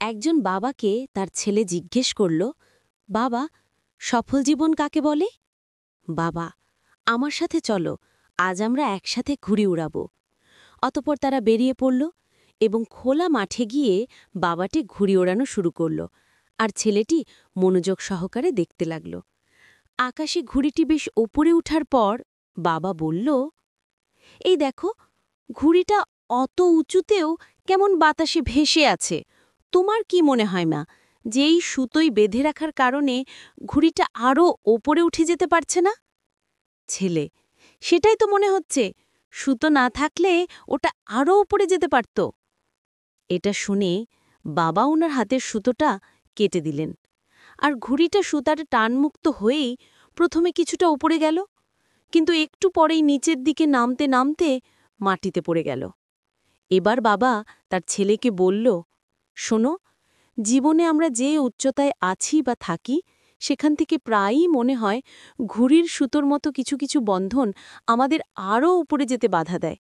একজন বাবাকে তার ছেলে জিজ্ঞেস করল, বাবা, সফল জীবন কাকে বলে? বাবা, আমার সাথে চলো, আজ আমরা একসাথে ঘুড়ি উড়াব। অতঃপর তারা বেরিয়ে পড়ল এবং খোলা মাঠে গিয়ে বাবাটি ঘুড়ি ওড়ানো শুরু করল, আর ছেলেটি মনোযোগ সহকারে দেখতে লাগল। আকাশে ঘুড়িটি বেশ ওপরে উঠার পর বাবা বলল, এই দেখো, ঘুড়িটা অত উঁচুতেও কেমন বাতাসে ভেসে আছে। তোমার কি মনে হয় না যে এই সুতোই বেঁধে রাখার কারণে ঘুড়িটা আরও ওপরে উঠে যেতে পারছে না? ছেলে, সেটাই তো মনে হচ্ছে, সুতো না থাকলে ওটা আরও উপরে যেতে পারত। এটা শুনে বাবা ওনার হাতের সুতোটা কেটে দিলেন, আর ঘুড়িটা সুতার টানমুক্ত হয়েই প্রথমে কিছুটা উপরে গেল, কিন্তু একটু পরেই নিচের দিকে নামতে নামতে মাটিতে পড়ে গেল। এবার বাবা তার ছেলেকে বলল, শোনো, জীবনে আমরা যে উচ্চতায় আছি বা থাকি সেখান থেকে প্রায়ই মনে হয় ঘুড়ির সুতোর মতো কিছু কিছু বন্ধন আমাদের আরও উপরে যেতে বাধা দেয়,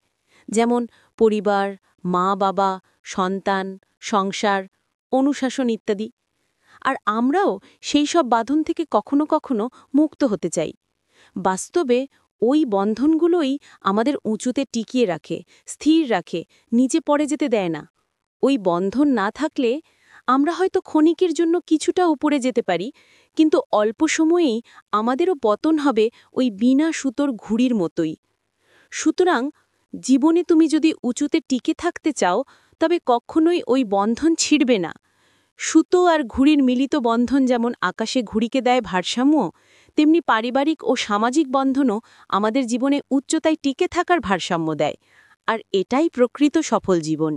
যেমন পরিবার, মা বাবা, সন্তান, সংসার, অনুশাসন ইত্যাদি। আর আমরাও সেই সব বাঁধন থেকে কখনো কখনো মুক্ত হতে চাই। বাস্তবে ওই বন্ধনগুলোই আমাদের উঁচুতে টিকিয়ে রাখে, স্থির রাখে, নিচে পড়ে যেতে দেয় না। ওই বন্ধন না থাকলে আমরা হয়তো ক্ষণিকের জন্য কিছুটা উপরে যেতে পারি, কিন্তু অল্প সময়েই আমাদেরও পতন হবে ওই বিনা সুতোর ঘুড়ির মতোই। সুতরাং জীবনে তুমি যদি উঁচুতে টিকে থাকতে চাও, তবে কখনোই ওই বন্ধন ছিঁড়বে না। সুতো আর ঘুড়ির মিলিত বন্ধন যেমন আকাশে ঘুড়িকে দেয় ভারসাম্য, তেমনি পারিবারিক ও সামাজিক বন্ধনও আমাদের জীবনে উচ্চতায় টিকে থাকার ভারসাম্য দেয়। আর এটাই প্রকৃত সফল জীবন।